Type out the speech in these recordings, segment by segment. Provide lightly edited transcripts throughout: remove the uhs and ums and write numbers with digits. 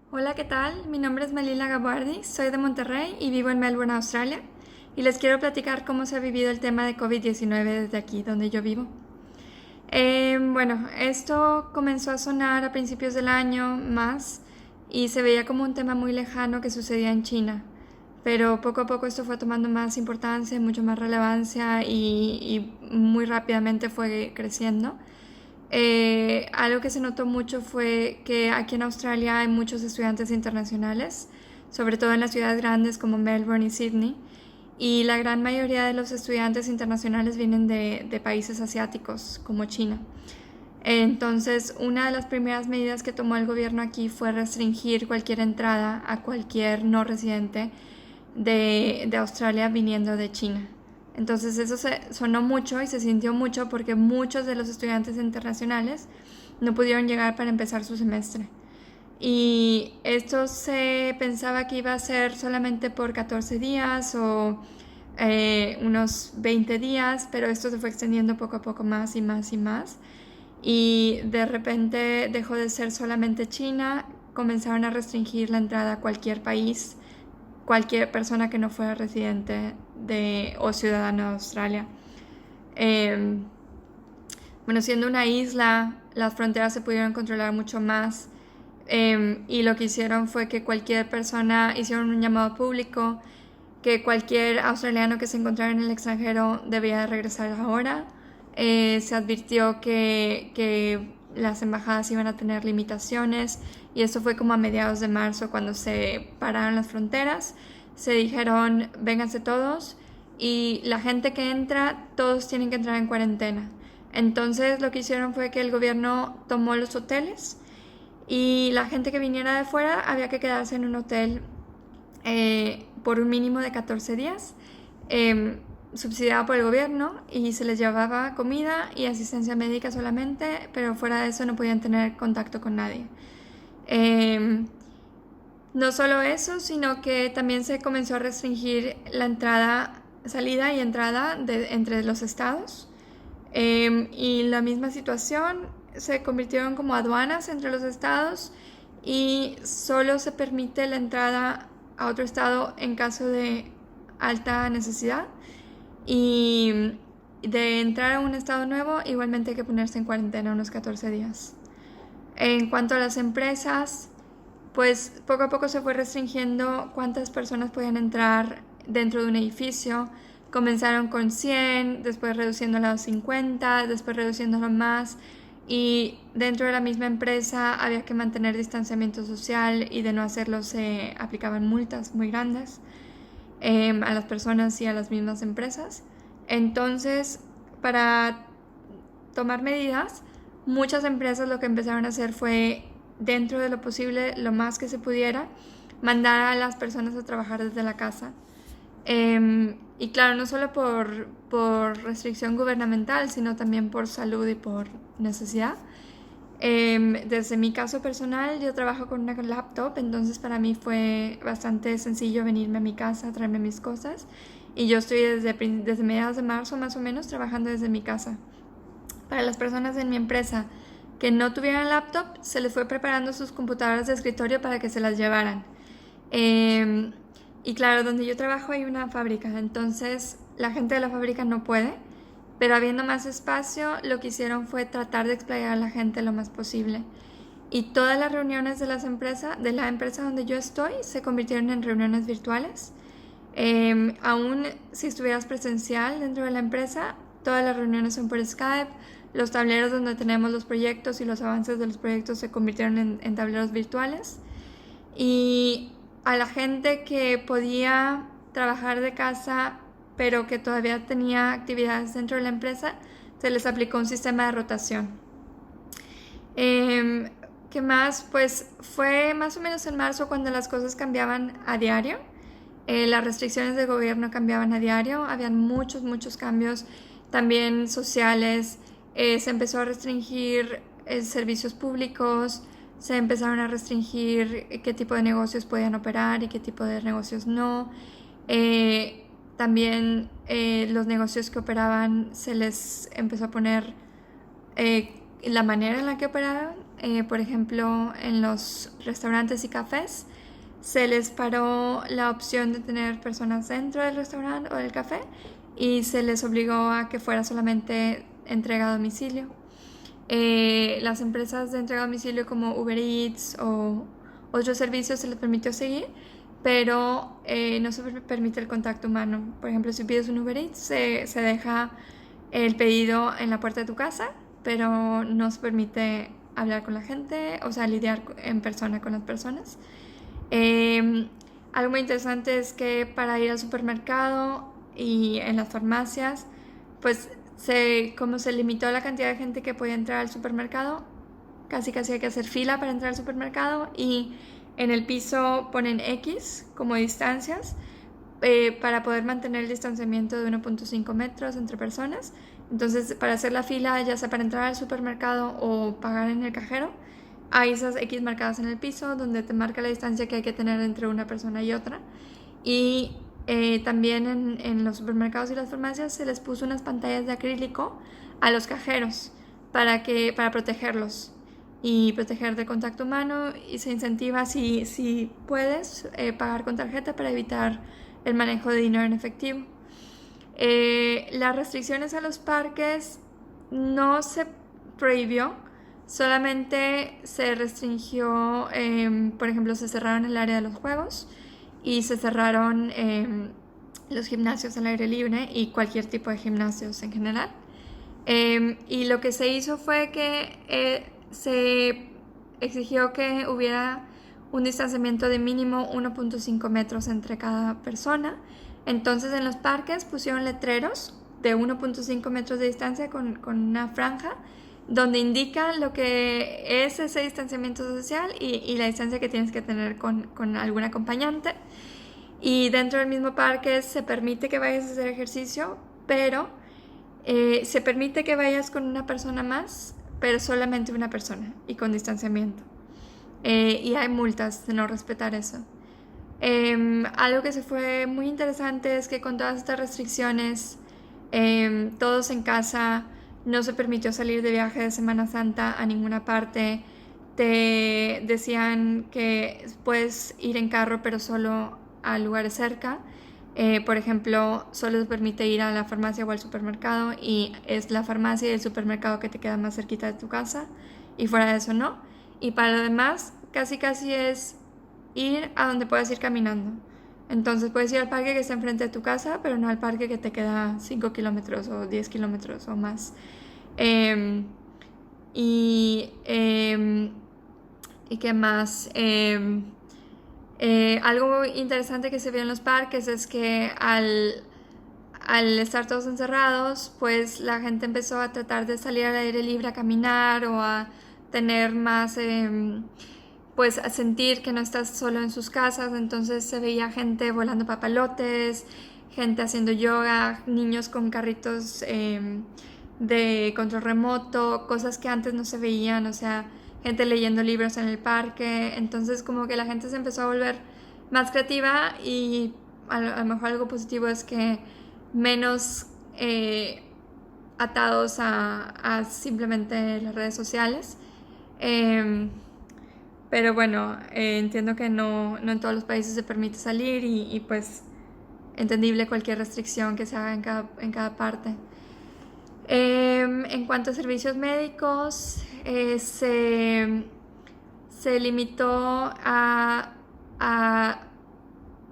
Hola, ¿qué tal? Mi nombre es Melila Gabardi, soy de Monterrey y vivo en Melbourne, Australia. Y les quiero platicar cómo se ha vivido el tema de COVID-19 desde aquí, donde yo vivo. Bueno, esto comenzó a sonar a principios del año más y se veía como un tema muy lejano que sucedía en China. Pero poco a poco esto fue tomando más importancia, mucho más relevancia y muy rápidamente fue creciendo. Algo que se notó mucho fue que aquí en Australia hay muchos estudiantes internacionales, sobre todo en las ciudades grandes como Melbourne y Sydney, y la gran mayoría de los estudiantes internacionales vienen de países asiáticos como China. Entonces, una de las primeras medidas que tomó el gobierno aquí fue restringir cualquier entrada a cualquier no residente de Australia viniendo de China. Entonces eso se sonó mucho y se sintió mucho porque muchos de los estudiantes internacionales no pudieron llegar para empezar su semestre. Y esto se pensaba que iba a ser solamente por 14 días o unos 20 días, pero esto se fue extendiendo poco a poco más y más y más. Y de repente dejó de ser solamente China, comenzaron a restringir la entrada a cualquier país, cualquier persona que no fuera residente o ciudadano de Australia. Eh, bueno, siendo una isla, las fronteras se pudieron controlar mucho más, y lo que hicieron fue que cualquier persona, hicieron un llamado público, que cualquier australiano que se encontrara en el extranjero debía de regresar ahora. Se advirtió que las embajadas iban a tener limitaciones y esto fue como a mediados de marzo cuando se pararon las fronteras. Se dijeron, vénganse todos y la gente que entra, todos tienen que entrar en cuarentena. Entonces lo que hicieron fue que el gobierno tomó los hoteles y la gente que viniera de fuera había que quedarse en un hotel por un mínimo de 14 días, subsidiado por el gobierno, y se les llevaba comida y asistencia médica solamente, pero fuera de eso no podían tener contacto con nadie. Eh, no solo eso, sino que también se comenzó a restringir la entrada, salida y entrada entre los estados. Y la misma situación, se convirtieron como aduanas entre los estados y solo se permite la entrada a otro estado en caso de alta necesidad, y de entrar a un estado nuevo igualmente hay que ponerse en cuarentena unos 14 días. En cuanto a las empresas, pues poco a poco se fue restringiendo cuántas personas podían entrar dentro de un edificio. Comenzaron con 100, después reduciéndolo a 50, después reduciéndolo más. Y dentro de la misma empresa había que mantener distanciamiento social y de no hacerlo se aplicaban multas muy grandes a las personas y a las mismas empresas. Entonces, para tomar medidas, muchas empresas lo que empezaron a hacer fue, dentro de lo posible, lo más que se pudiera, mandar a las personas a trabajar desde la casa. Y claro, no solo por restricción gubernamental, sino también por salud y por necesidad. Desde mi caso personal, yo trabajo con una laptop, entonces para mí fue bastante sencillo venirme a mi casa, traerme mis cosas. Y yo estoy desde mediados de marzo más o menos trabajando desde mi casa. Para las personas en mi empresa que no tuvieran laptop, se les fue preparando sus computadoras de escritorio para que se las llevaran. Eh, y claro, donde yo trabajo hay una fábrica, entonces la gente de la fábrica no puede, pero habiendo más espacio, lo que hicieron fue tratar de explayar a la gente lo más posible. Y todas las reuniones de la empresa donde yo estoy se convirtieron en reuniones virtuales. Aún si estuvieras presencial dentro de la empresa, todas las reuniones son por Skype. Los tableros donde tenemos los proyectos y los avances de los proyectos se convirtieron en tableros virtuales. Y a la gente que podía trabajar de casa pero que todavía tenía actividades dentro de la empresa, se les aplicó un sistema de rotación. Eh, ¿Qué más? Pues fue más o menos en marzo cuando las cosas cambiaban a diario. Las restricciones del gobierno cambiaban a diario, habían muchos cambios también sociales. Se empezó a restringir servicios públicos, se empezaron a restringir qué tipo de negocios podían operar y qué tipo de negocios no. También los negocios que operaban se les empezó a poner la manera en la que operaron. Por ejemplo, en los restaurantes y cafés se les paró la opción de tener personas dentro del restaurante o del café y se les obligó a que fuera solamente entrega a domicilio. Las empresas de entrega a domicilio como Uber Eats o otros servicios se les permitió seguir, pero no se permite el contacto humano. Por ejemplo, si pides un Uber Eats, se deja el pedido en la puerta de tu casa, pero no se permite hablar con la gente, o sea, lidiar en persona con las personas. Algo muy interesante es que para ir al supermercado y en las farmacias, pues como se limitó la cantidad de gente que podía entrar al supermercado, casi hay que hacer fila para entrar al supermercado, y en el piso ponen X como distancias para poder mantener el distanciamiento de 1.5 metros entre personas. Entonces, para hacer la fila, ya sea para entrar al supermercado o pagar en el cajero, hay esas X marcadas en el piso donde te marca la distancia que hay que tener entre una persona y otra. Y también en los supermercados y las farmacias se les puso unas pantallas de acrílico a los cajeros para protegerlos y proteger de contacto humano, y se incentiva, si puedes, pagar con tarjeta para evitar el manejo de dinero en efectivo. Las restricciones a los parques no se prohibió, solamente se restringió, por ejemplo, se cerraron el área de los juegos y se cerraron los gimnasios al aire libre y cualquier tipo de gimnasios en general. Y lo que se hizo fue que se exigió que hubiera un distanciamiento de mínimo 1.5 metros entre cada persona. Entonces en los parques pusieron letreros de 1.5 metros de distancia con una franja donde indica lo que es ese distanciamiento social y la distancia que tienes que tener con algún acompañante. Y dentro del mismo parque se permite que vayas a hacer ejercicio, pero se permite que vayas con una persona más, pero solamente una persona y con distanciamiento. Y hay multas de no respetar eso. Algo que se fue muy interesante es que con todas estas restricciones, todos en casa, no se permitió salir de viaje de Semana Santa a ninguna parte. Te decían que puedes ir en carro, pero solo a lugares cerca. Por ejemplo, solo se permite ir a la farmacia o al supermercado, y es la farmacia y el supermercado que te queda más cerquita de tu casa, y fuera de eso no. Y para lo demás, casi es ir a donde puedas ir caminando. Entonces puedes ir al parque que está enfrente de tu casa, pero no al parque que te queda 5 kilómetros o 10 kilómetros o más. ¿Y qué más? Algo interesante que se vio en los parques es que al estar todos encerrados, pues la gente empezó a tratar de salir al aire libre a caminar o a tener más, pues a sentir que no estás solo en sus casas. Entonces se veía gente volando papalotes, gente haciendo yoga, niños con carritos de control remoto, cosas que antes no se veían, o sea, gente leyendo libros en el parque. Entonces como que la gente se empezó a volver más creativa, y a lo mejor algo positivo es que menos atados a simplemente las redes sociales. Pero bueno, entiendo que no en todos los países se permite salir, y pues entendible cualquier restricción que se haga en cada parte. En cuanto a servicios médicos, se limitó a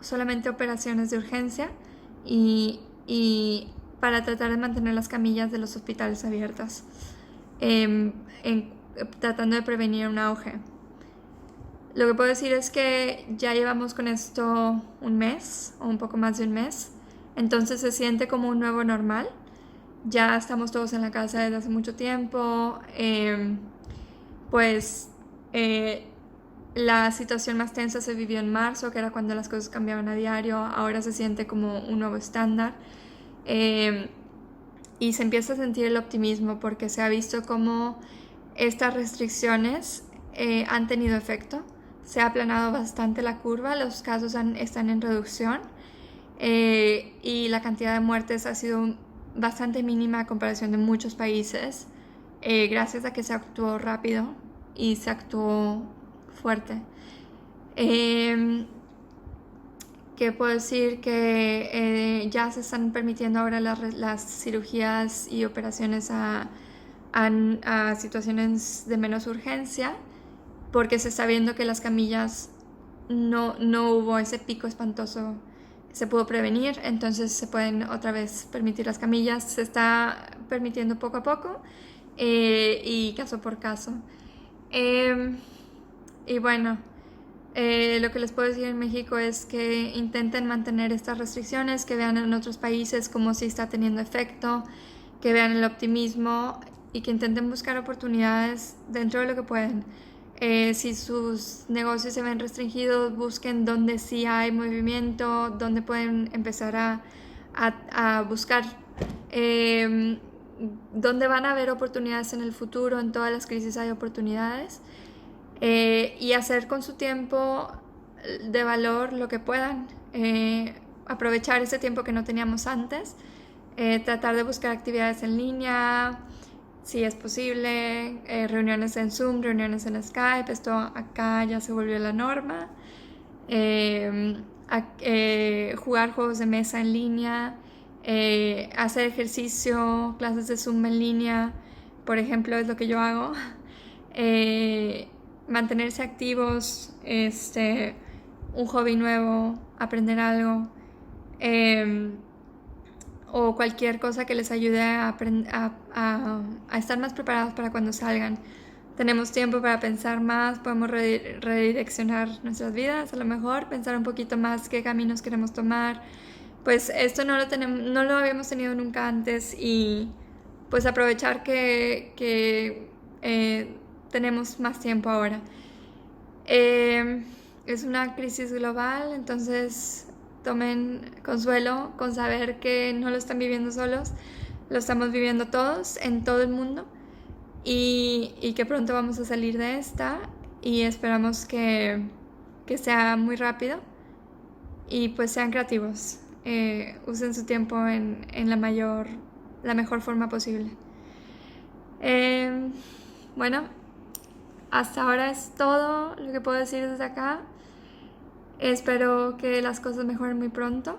solamente operaciones de urgencia y para tratar de mantener las camillas de los hospitales abiertas, tratando de prevenir un auge. Lo que puedo decir es que ya llevamos con esto un mes o un poco más de un mes, entonces se siente como un nuevo normal. Ya estamos todos en la casa desde hace mucho tiempo. La situación más tensa se vivió en marzo, que era cuando las cosas cambiaban a diario. Ahora se siente como un nuevo estándar, y se empieza a sentir el optimismo porque se ha visto cómo estas restricciones han tenido efecto. Se ha aplanado bastante la curva, los casos están en reducción, y la cantidad de muertes ha sido bastante mínima a comparación de muchos países gracias a que se actuó rápido y se actuó fuerte. Que puedo decir que ya se están permitiendo ahora las cirugías y operaciones a situaciones de menos urgencia, porque se está viendo que las camillas no hubo ese pico espantoso, se pudo prevenir, entonces se pueden otra vez permitir las camillas, se está permitiendo poco a poco y caso por caso. Y bueno, lo que les puedo decir en México es que intenten mantener estas restricciones, que vean en otros países cómo sí está teniendo efecto, que vean el optimismo y que intenten buscar oportunidades dentro de lo que pueden. Si sus negocios se ven restringidos, busquen donde sí hay movimiento, donde pueden empezar a buscar dónde van a haber oportunidades en el futuro. En todas las crisis hay oportunidades. Y hacer con su tiempo de valor lo que puedan. Aprovechar ese tiempo que no teníamos antes. Tratar de buscar actividades en línea, si es posible, reuniones en Zoom, reuniones en Skype. Esto acá ya se volvió la norma. Jugar juegos de mesa en línea, hacer ejercicio, clases de Zoom en línea, por ejemplo, es lo que yo hago. Mantenerse activos, un hobby nuevo, aprender algo, o cualquier cosa que les ayude a estar más preparados para cuando salgan. Tenemos tiempo para pensar más, podemos redireccionar nuestras vidas, a lo mejor pensar un poquito más qué caminos queremos tomar. Pues esto no lo habíamos tenido nunca antes, y pues aprovechar que tenemos más tiempo ahora. Es una crisis global, entonces tomen consuelo con saber que no lo están viviendo solos, lo estamos viviendo todos en todo el mundo, y que pronto vamos a salir de esta, y esperamos que sea muy rápido, y pues sean creativos, usen su tiempo en la mejor forma posible. Bueno, hasta ahora es todo lo que puedo decir desde acá. Espero que las cosas mejoren muy pronto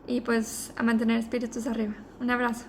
y pues a mantener espíritus arriba. Un abrazo.